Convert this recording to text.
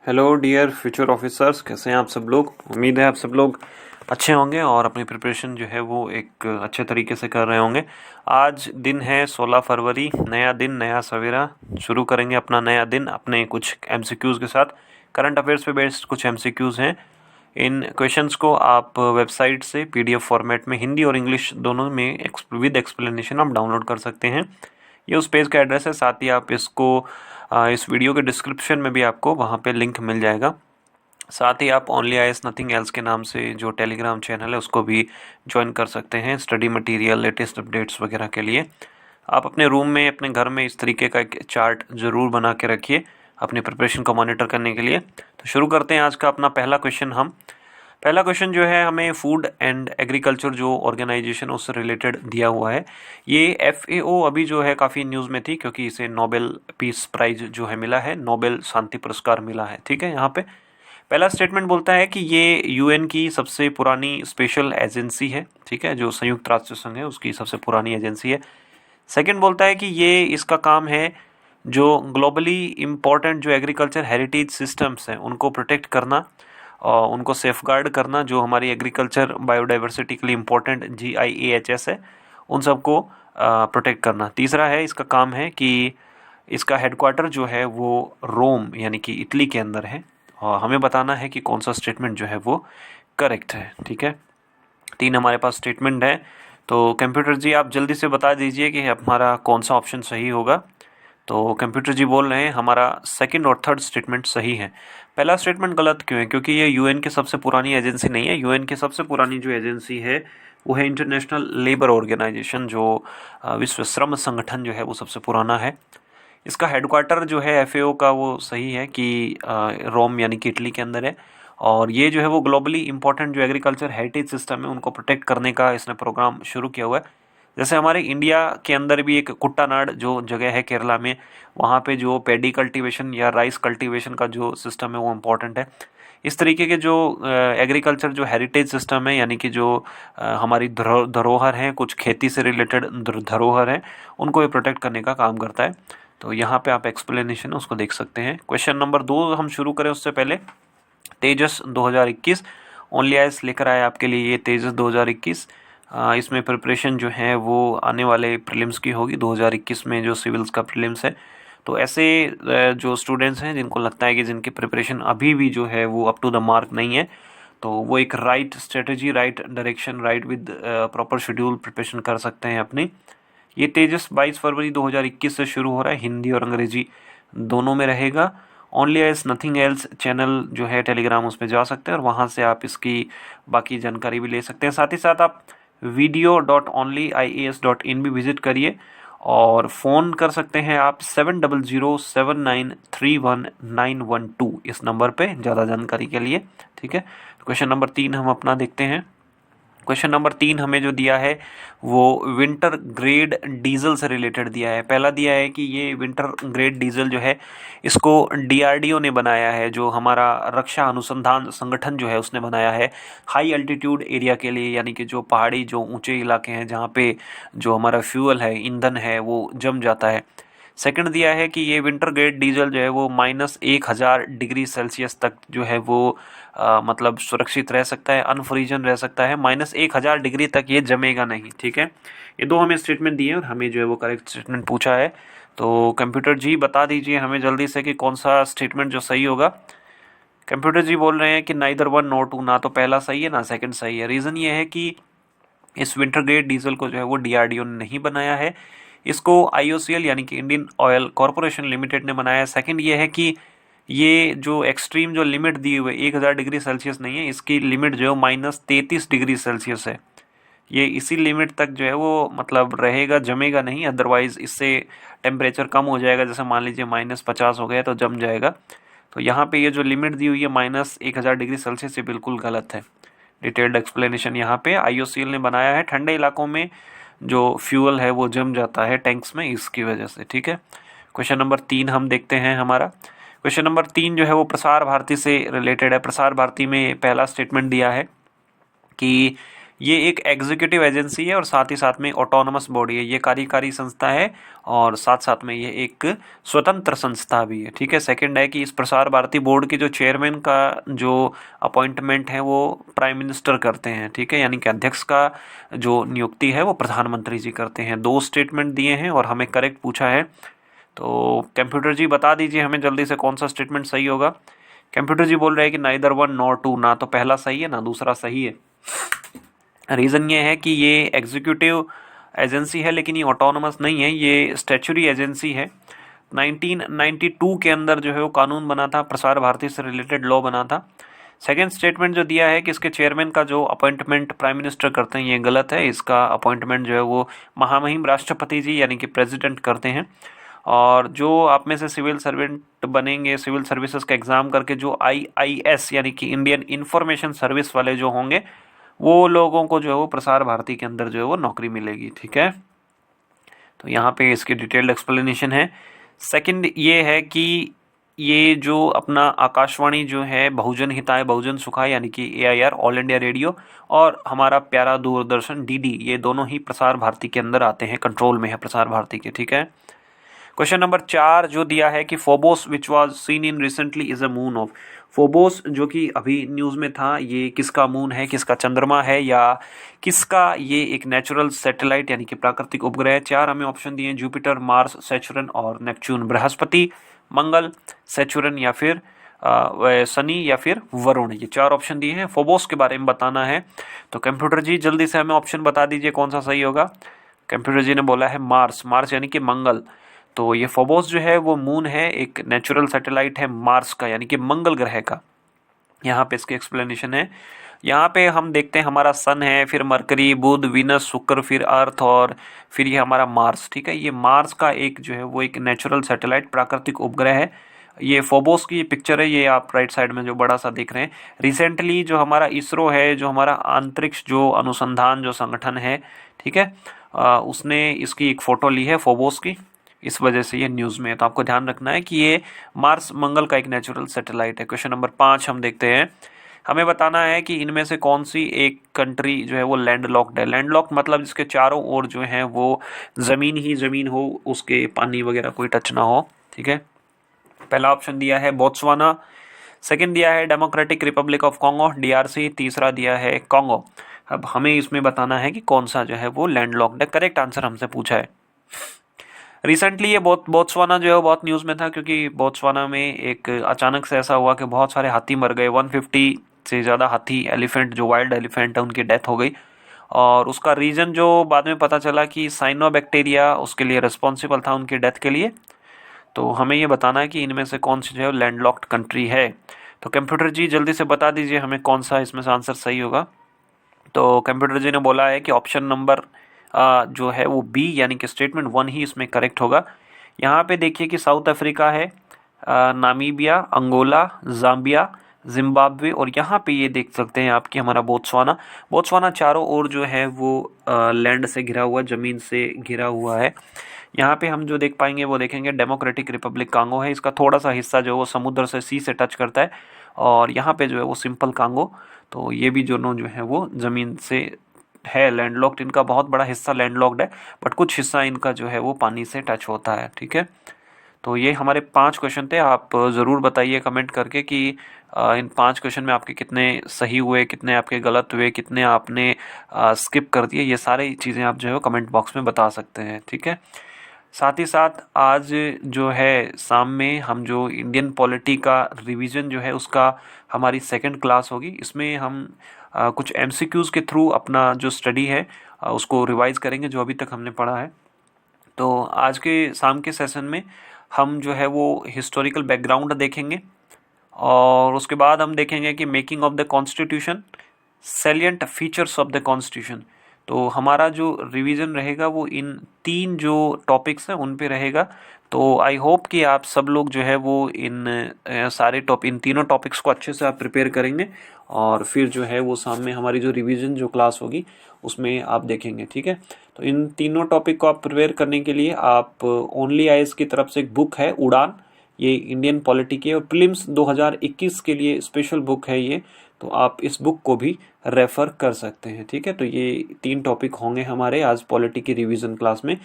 Hello dear future officers, कैसे हैं आप सब लोग। उम्मीद है आप सब लोग अच्छे होंगे और अपनी प्रिपरेशन जो है वो एक अच्छे तरीके से कर रहे होंगे। आज दिन है 16 फरवरी, नया दिन नया सवेरा। शुरू करेंगे अपना नया दिन अपने कुछ एमसीक्यूज़ के साथ। करंट अफेयर्स पे बेस्ड कुछ एमसीक्यूज़ हैं। इन क्वेश्चंस को आप वेबसाइट से पीडीएफ फॉर्मेट में हिंदी और इंग्लिश दोनों में विद एक्सप्लेनेशन आप डाउनलोड कर सकते हैं। ये उस पेज का एड्रेस है। साथ ही आप इसको इस वीडियो के डिस्क्रिप्शन में भी आपको वहाँ पे लिंक मिल जाएगा। साथ ही आप ओनली आईएएस नथिंग एल्स के नाम से जो टेलीग्राम चैनल है उसको भी ज्वाइन कर सकते हैं स्टडी मटेरियल, लेटेस्ट अपडेट्स वगैरह के लिए। आप अपने रूम में, अपने घर में इस तरीके का एक चार्ट ज़रूर बना के रखिए अपनी प्रिपरेशन को मॉनिटर करने के लिए। तो शुरू करते हैं आज का अपना पहला क्वेश्चन जो है हमें फूड एंड एग्रीकल्चर जो ऑर्गेनाइजेशन उससे रिलेटेड दिया हुआ है। ये एफएओ अभी जो है काफ़ी न्यूज़ में थी क्योंकि इसे नोबेल पीस प्राइज जो है मिला है, नोबेल शांति पुरस्कार मिला है। ठीक है, यहाँ पे पहला स्टेटमेंट बोलता है कि ये यूएन की सबसे पुरानी स्पेशल एजेंसी है। ठीक है, जो संयुक्त राष्ट्र संघ है उसकी सबसे पुरानी एजेंसी है। सेकंड बोलता है कि ये इसका काम है जो ग्लोबली इम्पोर्टेंट जो एग्रीकल्चर हेरिटेज सिस्टम्स हैं उनको प्रोटेक्ट करना और उनको सेफगार्ड करना, जो हमारी एग्रीकल्चर बायोडाइवर्सिटी के लिए इम्पोर्टेंट GIAHS है उन सबको प्रोटेक्ट करना। तीसरा है, इसका काम है कि इसका हेडक्वार्टर जो है वो रोम यानी कि इटली के अंदर है और हमें बताना है कि कौन सा स्टेटमेंट जो है वो करेक्ट है। ठीक है, 3 हमारे पास स्टेटमेंट है। तो कंप्यूटर जी आप जल्दी से बता दीजिए कि हमारा कौन सा ऑप्शन सही होगा। तो कंप्यूटर जी बोल रहे हैं हमारा सेकंड और थर्ड स्टेटमेंट सही है। पहला स्टेटमेंट गलत क्यों है? क्योंकि ये यूएन की सबसे पुरानी एजेंसी नहीं है। यूएन की सबसे पुरानी जो एजेंसी है वो है इंटरनेशनल लेबर ऑर्गेनाइजेशन, जो विश्व श्रम संगठन जो है वो सबसे पुराना है। इसका हेडक्वार्टर जो है एफएओ का वो सही है कि रोम यानी कि इटली के अंदर है। और ये जो है वो ग्लोबली इंपॉर्टेंट जो एग्रीकल्चर हेरिटेज सिस्टम है उनको प्रोटेक्ट करने का इसने प्रोग्राम शुरू किया हुआ है। जैसे हमारे इंडिया के अंदर भी एक कुट्टानाड जो जगह है केरला में, वहाँ पे जो पेडी कल्टीवेशन या राइस कल्टीवेशन का जो सिस्टम है वो इम्पोर्टेंट है। इस तरीके के जो एग्रीकल्चर जो हेरिटेज सिस्टम है यानी कि जो हमारी धरोहर हैं, कुछ खेती से रिलेटेड धरोहर हैं, उनको ये प्रोटेक्ट करने का काम करता है। तो यहाँ पे आप एक्सप्लेनेशन उसको देख सकते हैं। क्वेश्चन नंबर 2 हम शुरू करें उससे पहले तेजस 2021 ओनली आईएएस लेकर आए आपके लिए ये तेजस 2021। इसमें प्रिपरेशन जो है वो आने वाले प्रीलिम्स की होगी 2021 में जो सिविल्स का प्रीलिम्स है। तो ऐसे जो स्टूडेंट्स हैं जिनको लगता है कि जिनकी प्रिपरेशन अभी भी जो है वो अप टू द मार्क नहीं है, तो वो एक right strategy, right direction, right with proper schedule preparation कर सकते हैं अपनी। ये तेजस 22 फरवरी 2021 से शुरू हो रहा है, हिंदी और अंग्रेजी दोनों में रहेगा। Only IAS nothing else channel जो है टेलीग्राम उस पर जा सकते हैं और वहाँ से आप इसकी बाकी जानकारी भी ले सकते हैं। साथ ही साथ आप video.onlyias.in भी विजिट करिए और फ़ोन कर सकते हैं आप 7007931912 इस नंबर पे ज़्यादा जानकारी के लिए। ठीक है, क्वेश्चन नंबर 3 हम अपना देखते हैं। क्वेश्चन नंबर 3 हमें जो दिया है वो विंटर ग्रेड डीजल से रिलेटेड दिया है। पहला दिया है कि ये विंटर ग्रेड डीजल जो है इसको डीआरडीओ ने बनाया है, जो हमारा रक्षा अनुसंधान संगठन जो है उसने बनाया है हाई अल्टीट्यूड एरिया के लिए, यानी कि जो पहाड़ी जो ऊंचे इलाके हैं जहाँ पे जो हमारा फ्यूल है, ईंधन है, वो जम जाता है। सेकंड दिया है कि ये विंटर ग्रेड डीजल जो है वो -1000 डिग्री सेल्सियस तक जो है वो मतलब सुरक्षित रह सकता है, अनफ्रीजन रह सकता है, -1000 डिग्री तक ये जमेगा नहीं। ठीक है, ये 2 हमें स्टेटमेंट दिए और हमें जो है वो करेक्ट स्टेटमेंट पूछा है। तो कंप्यूटर जी बता दीजिए हमें जल्दी से कि कौन सा स्टेटमेंट जो सही होगा। कंप्यूटर जी बोल रहे हैं कि नाइदर 1 नॉर 2, ना तो पहला सही है ना सेकंड सही है। रीज़न ये है कि इस विंटर ग्रेड डीजल को जो है वो डीआरडीओ ने नहीं बनाया है, इसको आईओसीएल यानी कि इंडियन ऑयल कॉरपोरेशन लिमिटेड ने बनाया है। सेकंड ये है कि ये जो एक्सट्रीम जो लिमिट दी हुई है 1000 डिग्री सेल्सियस नहीं है, इसकी लिमिट जो है -33 डिग्री सेल्सियस है। ये इसी लिमिट तक जो है वो मतलब रहेगा, जमेगा नहीं, अदरवाइज इससे टेम्परेचर कम हो जाएगा। जैसे मान लीजिए -50 हो गया तो जम जाएगा। तो यहाँ पे ये जो लिमिट दी हुई है -1000 डिग्री सेल्सियस, ये बिल्कुल गलत है। डिटेल्ड एक्सप्लेनेशन यहाँ पे आईओसीएल ने बनाया है। ठंडे इलाकों में जो फ्यूल है वो जम जाता है टैंक्स में, इसकी वजह से। ठीक है, क्वेश्चन नंबर 3 हम देखते हैं। हमारा क्वेश्चन नंबर 3 जो है वो प्रसार भारती से रिलेटेड है। प्रसार भारती में पहला स्टेटमेंट दिया है कि ये एक एग्जीक्यूटिव एजेंसी है और साथ ही साथ में ऑटोनमस बॉडी है। ये कार्यकारी संस्था है और साथ साथ में ये एक स्वतंत्र संस्था भी है। ठीक है। सेकंड है कि इस प्रसार भारती बोर्ड के जो चेयरमैन का जो अपॉइंटमेंट है वो प्राइम मिनिस्टर करते हैं। ठीक है। यानी कि अध्यक्ष का जो नियुक्ति है वो प्रधानमंत्री जी करते हैं। 2 स्टेटमेंट दिए हैं और हमें करेक्ट पूछा है। तो कंप्यूटर जी बता दीजिए हमें जल्दी से कौन सा स्टेटमेंट सही होगा। कंप्यूटर जी बोल रहे हैं कि नाइदर 1 नॉर 2, ना तो पहला सही है ना दूसरा सही है। रीज़न ये है कि ये एग्जीक्यूटिव एजेंसी है लेकिन ये ऑटोनमस नहीं है, ये स्टैच्यूटरी एजेंसी है। 1992 के अंदर जो है वो कानून बना था, प्रसार भारती से रिलेटेड लॉ बना था। सेकेंड स्टेटमेंट जो दिया है कि इसके चेयरमैन का जो अपॉइंटमेंट प्राइम मिनिस्टर करते हैं, ये गलत है। इसका अपॉइंटमेंट जो है वो महामहिम राष्ट्रपति जी यानी कि प्रेसिडेंट करते हैं। और जो आप में से सिविल सर्वेंट बनेंगे, सिविल सर्विसेज का एग्ज़ाम करके जो IIS यानी कि इंडियन इंफॉर्मेशन सर्विस वाले जो होंगे, वो लोगों को जो है वो प्रसार भारती के अंदर जो है वो नौकरी मिलेगी। ठीक है। तो यहाँ पे इसकी डिटेल्ड एक्सप्लेनेशन है। सेकंड ये है कि ये जो अपना आकाशवाणी जो है बहुजन हिताय बहुजन सुखाय यानी कि AIR ऑल इंडिया रेडियो और हमारा प्यारा दूरदर्शन DD, ये दोनों ही प्रसार भारती के अंदर आते हैं, कंट्रोल में है प्रसार भारती के। ठीक है। क्वेश्चन नंबर 4 जो दिया है कि Phobos which was seen in recently is a moon of. Phobos जो कि अभी न्यूज़ में था, ये किसका मून है, किसका चंद्रमा है या किसका ये एक नेचुरल सैटेलाइट यानी कि प्राकृतिक उपग्रह है। 4 हमें ऑप्शन दिए हैं, जुपिटर, मार्स, सैचुरन और नेपच्यून। बृहस्पति, मंगल, सैचुरन या फिर शनि या फिर वरुण, ये 4 ऑप्शन दिए हैं। फोबोस के बारे में बताना है तो कंप्यूटर जी जल्दी से हमें ऑप्शन बता दीजिए कौन सा सही होगा। कंप्यूटर जी ने बोला है मार्स, मार्स यानी कि मंगल। तो ये फोबोस जो है वो मून है, एक नेचुरल सैटेलाइट है मार्स का यानी कि मंगल ग्रह का। यहाँ पे इसकी एक्सप्लेनेशन है। यहाँ पे हम देखते हैं हमारा सन है, फिर मरकरी, बुध, वीनस, शुक्र, फिर अर्थ और फिर ये हमारा मार्स। ठीक है। ये मार्स का एक जो है वो एक नेचुरल सैटेलाइट प्राकृतिक उपग्रह है। ये फोबोस की पिक्चर है, ये आप राइट साइड में जो बड़ा सा देख रहे हैं। रिसेंटली जो हमारा इसरो है, जो हमारा अंतरिक्ष जो अनुसंधान जो संगठन है, ठीक है, उसने इसकी एक फ़ोटो ली है फोबोस की, इस वजह से ये न्यूज़ में है। तो आपको ध्यान रखना है कि ये मार्स मंगल का एक नेचुरल सैटेलाइट है। क्वेश्चन नंबर 5 हम देखते हैं। हमें बताना है कि इनमें से कौन सी एक कंट्री जो है वो लैंडलॉक्ड है। लैंडलॉक्ड मतलब जिसके चारों ओर जो है वो ज़मीन ही ज़मीन हो, उसके पानी वगैरह कोई टच ना हो। ठीक है। पहला ऑप्शन दिया है बोत्सवाना, सेकंड दिया है democratic Republic of Congo DRC, तीसरा दिया है कॉन्गो। अब हमें इसमें बताना है कि कौन सा जो है वो लैंडलॉक्ड है। करेक्ट आंसर हमसे पूछा है। रिसेंटली ये बोत्सवाना जो है बहुत न्यूज़ में था क्योंकि बोत्सवाना में एक अचानक से ऐसा हुआ कि बहुत सारे हाथी मर गए। 150 से ज़्यादा हाथी, एलिफेंट जो वाइल्ड एलिफेंट है, उनकी डेथ हो गई। और उसका रीज़न जो बाद में पता चला कि साइनोबैक्टीरिया उसके लिए रिस्पॉन्सिबल था उनकी डेथ के लिए। तो हमें ये बताना है कि इनमें से कौन सी जो है लैंडलॉक्ड कंट्री है। तो कंप्यूटर जी जल्दी से बता दीजिए हमें कौन सा इसमें से आंसर सही होगा। तो कंप्यूटर जी ने बोला है कि ऑप्शन नंबर जो है वो B यानी कि स्टेटमेंट 1 ही इसमें करेक्ट होगा। यहाँ पे देखिए कि साउथ अफ्रीका है, नामीबिया, अंगोला, जाम्बिया, जिम्बाब्वे और यहाँ पे ये देख सकते हैं आप कि हमारा बोत्सवाना। बोत्सवाना चारों ओर जो है वो लैंड से घिरा हुआ, ज़मीन से घिरा हुआ है। यहाँ पे हम जो देख पाएंगे वो देखेंगे डेमोक्रेटिक रिपब्लिक कांगो है। इसका थोड़ा सा हिस्सा जो है वो समुद्र से सी से टच करता है और यहाँ पे जो है वो सिंपल कांगो। तो ये भी दोनों जो है वो ज़मीन से है लैंडलॉक्ड। इनका बहुत बड़ा हिस्सा लैंडलॉक्ड है बट कुछ हिस्सा इनका जो है वो पानी से टच होता है। ठीक है। तो ये हमारे 5 क्वेश्चन थे। आप ज़रूर बताइए कमेंट करके कि इन 5 क्वेश्चन में आपके कितने सही हुए, कितने आपके गलत हुए, कितने आपने स्किप कर दिए। ये सारी चीज़ें आप जो है कमेंट बॉक्स में बता सकते हैं। ठीक है। साथ ही साथ आज जो है शाम में हम जो इंडियन पॉलिटी का रिवीजन जो है उसका हमारी सेकंड क्लास होगी। इसमें हम कुछ MCQs के थ्रू अपना जो स्टडी है उसको रिवाइज करेंगे जो अभी तक हमने पढ़ा है। तो आज के शाम के सेशन में हम जो है वो हिस्टोरिकल बैकग्राउंड देखेंगे और उसके बाद हम देखेंगे कि making of the constitution, salient features of the constitution. तो हमारा जो रिवीजन रहेगा वो इन 3 जो टॉपिक्स हैं उन पे रहेगा। तो आई होप कि आप सब लोग जो है वो इन तीनों टॉपिक्स को अच्छे से आप प्रिपेयर करेंगे और फिर जो है वो सामने हमारी जो रिवीजन जो क्लास होगी उसमें आप देखेंगे। ठीक है। तो इन तीनों टॉपिक को आप प्रिपेयर करने के लिए आप ओनली आईएएस की तरफ से एक बुक है उड़ान, ये इंडियन पॉलिटी की और प्रीलिम्स 2021 के लिए स्पेशल बुक है ये। तो आप इस बुक को भी रेफ़र कर सकते हैं। ठीक है, तो ये 3 टॉपिक होंगे हमारे आज पॉलिटी की रिवीजन क्लास में।